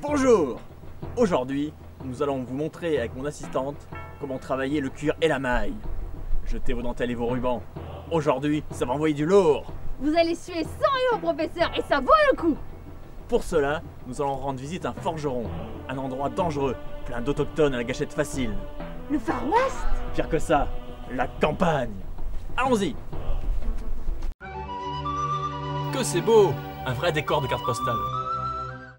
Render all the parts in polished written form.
Bonjour! Aujourd'hui, nous allons vous montrer avec mon assistante comment travailler le cuir et la maille. Jetez vos dentelles et vos rubans. Aujourd'hui, ça va envoyer du lourd! Vous allez suer 100 euros, professeur, et ça vaut le coup! Pour cela, nous allons rendre visite à un forgeron, un endroit dangereux, plein d'autochtones à la gâchette facile. Le Far West? Pire que ça, la campagne! Allons-y! Que c'est beau! Un vrai décor de carte postale.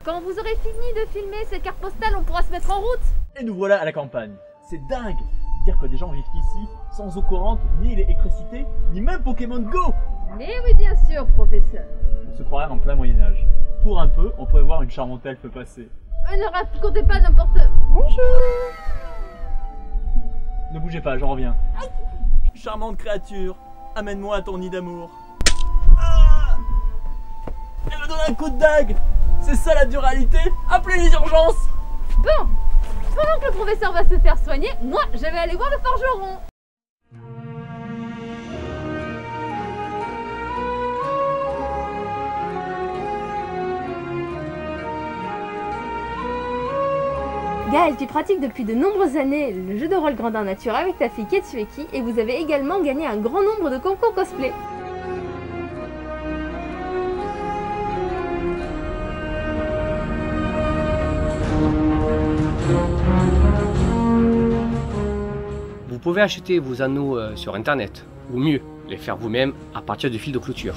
Quand vous aurez fini de filmer cette carte postale, on pourra se mettre en route! Et nous voilà à la campagne. C'est dingue! Dire que des gens vivent ici sans eau courante, ni électricité, ni même Pokémon Go! Mais oui, bien sûr, professeur. On se croirait en plein Moyen-Âge. Pour un peu, on pourrait voir une charmante elfe passer. Ne racontez pas n'importe... Bonjour! Ne bougez pas, j'en reviens. Charmante créature, amène-moi à ton nid d'amour. Ah, elle me donne un coup de dague! C'est ça la duralité? Appelez les urgences! Bon, pendant que le professeur va se faire soigner, moi, je vais aller voir le forgeron. Gaël, tu pratiques depuis de nombreuses années le jeu de rôle grandeur nature avec ta fille Ketsueki et vous avez également gagné un grand nombre de concours cosplay. Vous pouvez acheter vos anneaux sur internet, ou mieux, les faire vous-même à partir du fil de clôture.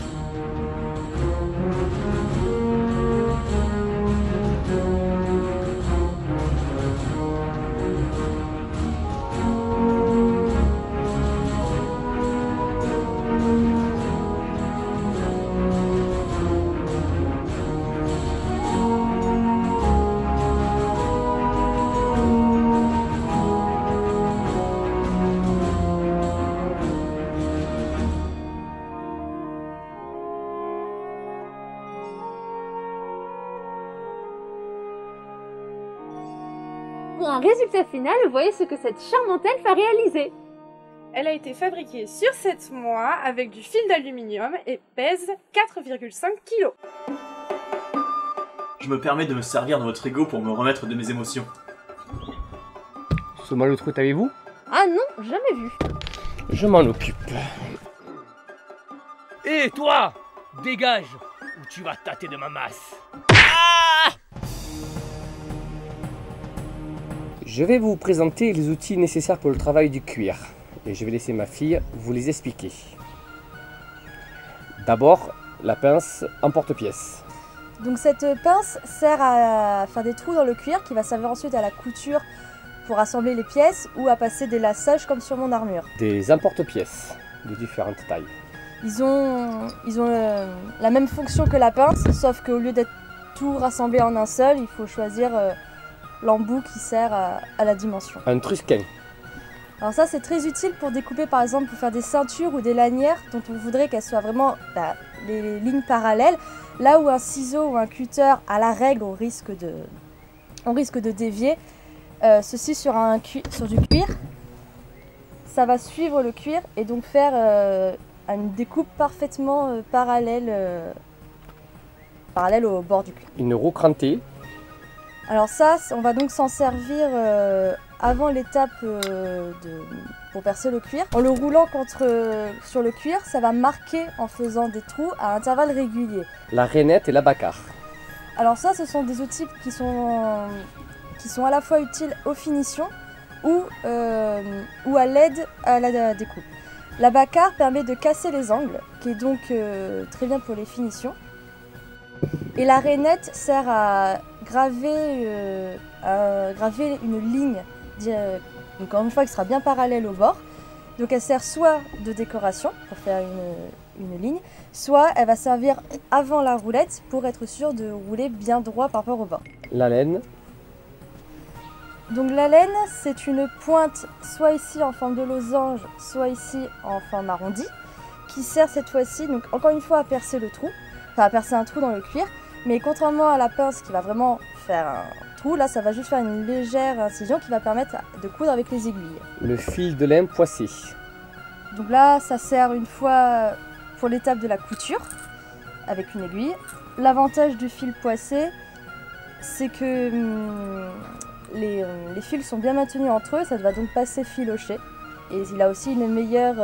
Pour un résultat final, voyez ce que cette charmante elfe a réalisé. Elle a été fabriquée sur 7 mois avec du fil d'aluminium et pèse 4,5 kg. Je me permets de me servir de votre ego pour me remettre de mes émotions. Ce malotru avez-vous? Ah non, jamais vu. Je m'en occupe. Hé toi! Dégage! Ou tu vas tâter de ma masse. Je vais vous présenter les outils nécessaires pour le travail du cuir. Et je vais laisser ma fille vous les expliquer. D'abord, la pince en porte-pièce. Donc cette pince sert à faire des trous dans le cuir qui va servir ensuite à la couture pour assembler les pièces ou à passer des lassages comme sur mon armure. Des emporte-pièces de différentes tailles. Ils ont la même fonction que la pince, sauf qu'au lieu d'être tout rassemblé en un seul, il faut choisir l'embout qui sert à la dimension. Un trusquin. Alors ça c'est très utile pour découper par exemple pour faire des ceintures ou des lanières dont on voudrait qu'elles soient vraiment les lignes parallèles, là où un ciseau ou un cutter à la règle on risque de dévier. Ceci sur du cuir, ça va suivre le cuir et donc faire une découpe parfaitement parallèle au bord du cuir. Une roue crantée. Alors ça, on va donc s'en servir avant l'étape pour percer le cuir. En le roulant sur le cuir, ça va marquer en faisant des trous à intervalles réguliers. La rainette et l'abacar. Alors ça, ce sont des outils qui sont à la fois utiles aux finitions ou à l'aide à la découpe. L'abacar permet de casser les angles, qui est donc très bien pour les finitions. Et la rainette sert à graver une ligne, donc encore une fois qui sera bien parallèle au bord. Donc elle sert soit de décoration pour faire une ligne, soit elle va servir avant la roulette pour être sûr de rouler bien droit par rapport au bord. La laine. Donc la laine, c'est une pointe soit ici en forme de losange, soit ici en forme arrondie, qui sert cette fois-ci, donc encore une fois à percer le trou, enfin à percer un trou dans le cuir, mais contrairement à la pince qui va vraiment faire un trou, là ça va juste faire une légère incision qui va permettre de coudre avec les aiguilles. Le fil de lin poissé. Donc là ça sert une fois pour l'étape de la couture avec une aiguille. L'avantage du fil poissé, c'est que les fils sont bien maintenus entre eux, ça va donc pas s'effilocher. Et il a aussi une meilleure...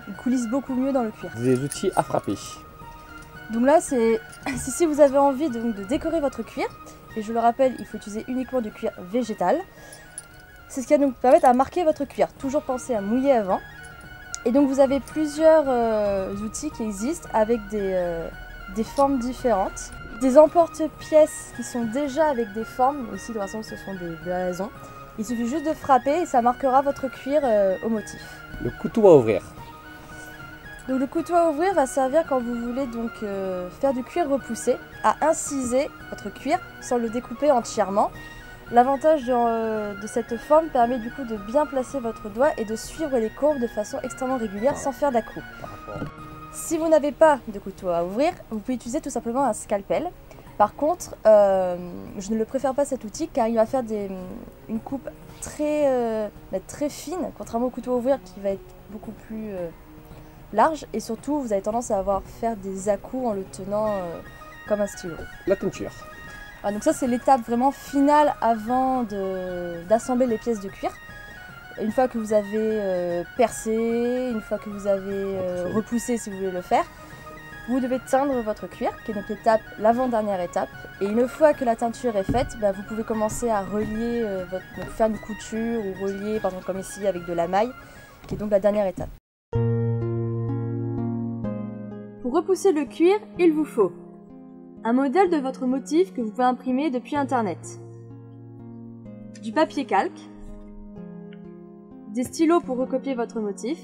il coulisse beaucoup mieux dans le cuir. Des outils à frapper. Donc là, c'est si vous avez envie de décorer votre cuir, et je le rappelle, il faut utiliser uniquement du cuir végétal. C'est ce qui va nous permettre à marquer votre cuir. Toujours penser à mouiller avant. Et donc vous avez plusieurs outils qui existent avec des formes différentes. Des emporte-pièces qui sont déjà avec des formes, ici de toute façon ce sont des blaisons. Il suffit juste de frapper et ça marquera votre cuir au motif. Le couteau à ouvrir. Donc le couteau à ouvrir va servir quand vous voulez donc faire du cuir repoussé, à inciser votre cuir sans le découper entièrement. L'avantage de cette forme permet du coup de bien placer votre doigt et de suivre les courbes de façon extrêmement régulière sans faire d'à-coups. Si vous n'avez pas de couteau à ouvrir, vous pouvez utiliser tout simplement un scalpel. Par contre, je ne le préfère pas cet outil car il va faire une coupe très fine, contrairement au couteau à ouvrir qui va être beaucoup plus large. Et surtout, vous avez tendance à faire des à-coups en le tenant comme un stylo. La teinture. Alors, donc ça, c'est l'étape vraiment finale avant d'assembler les pièces de cuir. Une fois que vous avez percé, une fois que vous avez repoussé si vous voulez le faire, vous devez teindre votre cuir, qui est donc l'avant-dernière étape. Et une fois que la teinture est faite, vous pouvez commencer à relier, donc faire une couture ou relier, par exemple comme ici avec de la maille, qui est donc la dernière étape. Pour repousser le cuir, il vous faut un modèle de votre motif que vous pouvez imprimer depuis internet, du papier calque, des stylos pour recopier votre motif,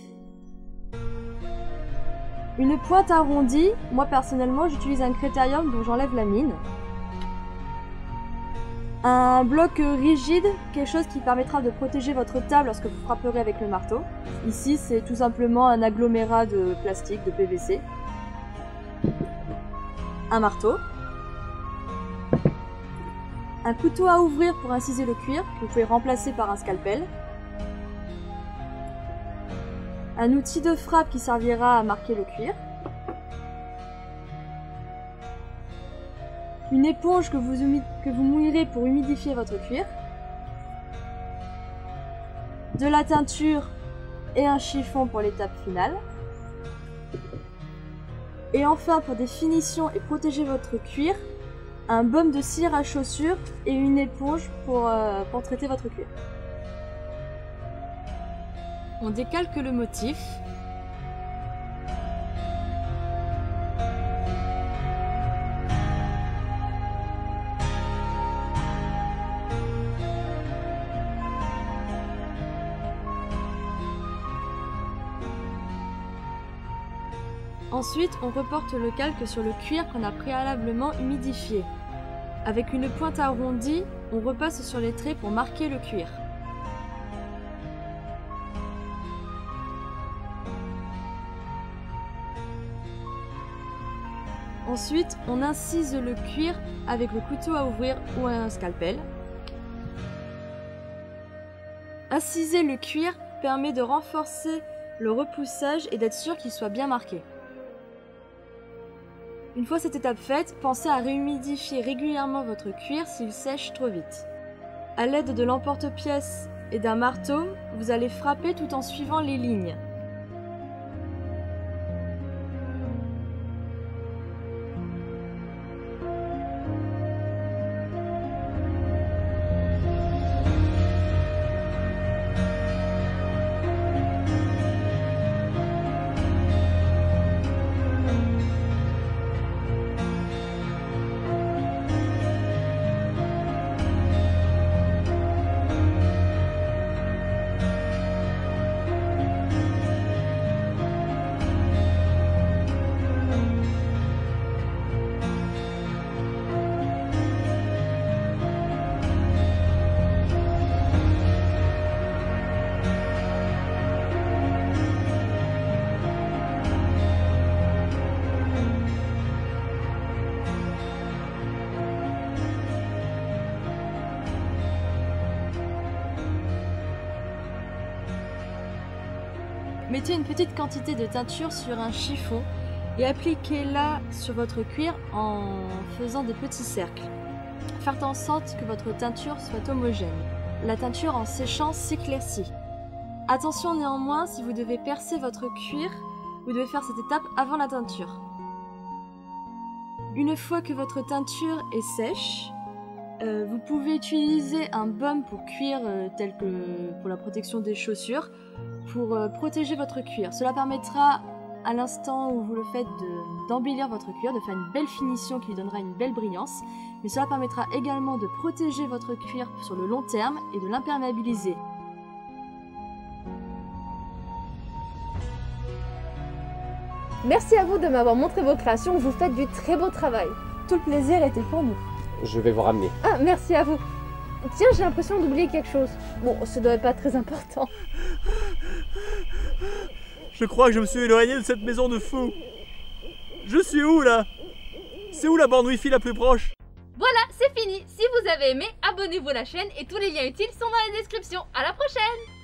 une pointe arrondie, moi personnellement j'utilise un critérium dont j'enlève la mine, un bloc rigide, quelque chose qui permettra de protéger votre table lorsque vous frapperez avec le marteau. Ici c'est tout simplement un agglomérat de plastique, de PVC, un marteau, un couteau à ouvrir pour inciser le cuir, que vous pouvez remplacer par un scalpel, un outil de frappe qui servira à marquer le cuir, une éponge que vous mouillerez pour humidifier votre cuir, de la teinture et un chiffon pour l'étape finale, et enfin pour des finitions et protéger votre cuir, un baume de cire à chaussures et une éponge pour traiter votre cuir. On décalque le motif. Ensuite, on reporte le calque sur le cuir qu'on a préalablement humidifié. Avec une pointe arrondie, on repasse sur les traits pour marquer le cuir. Ensuite, on incise le cuir avec le couteau à ouvrir ou un scalpel. Inciser le cuir permet de renforcer le repoussage et d'être sûr qu'il soit bien marqué. Une fois cette étape faite, pensez à réhumidifier régulièrement votre cuir s'il sèche trop vite. A l'aide de l'emporte-pièce et d'un marteau, vous allez frapper tout en suivant les lignes. Mettez une petite quantité de teinture sur un chiffon et appliquez-la sur votre cuir en faisant des petits cercles. faire en sorte que votre teinture soit homogène. La teinture en séchant s'éclaircit. Attention néanmoins, si vous devez percer votre cuir, vous devez faire cette étape avant la teinture. Une fois que votre teinture est sèche, vous pouvez utiliser un baume pour cuir tel que pour la protection des chaussures pour protéger votre cuir. Cela permettra à l'instant où vous le faites d'embellir votre cuir, de faire une belle finition qui lui donnera une belle brillance, mais cela permettra également de protéger votre cuir sur le long terme et de l'imperméabiliser. Merci à vous de m'avoir montré vos créations, vous faites du très beau travail. Tout le plaisir était pour nous. Je vais vous ramener. Ah, merci à vous. Tiens, j'ai l'impression d'oublier quelque chose. Bon, ça doit pas être très important. Je crois que je me suis éloigné de cette maison de fou. Je suis où là? C'est où la borne Wi-Fi la plus proche? Voilà, c'est fini. Si vous avez aimé, abonnez-vous à la chaîne et tous les liens utiles sont dans la description. À la prochaine!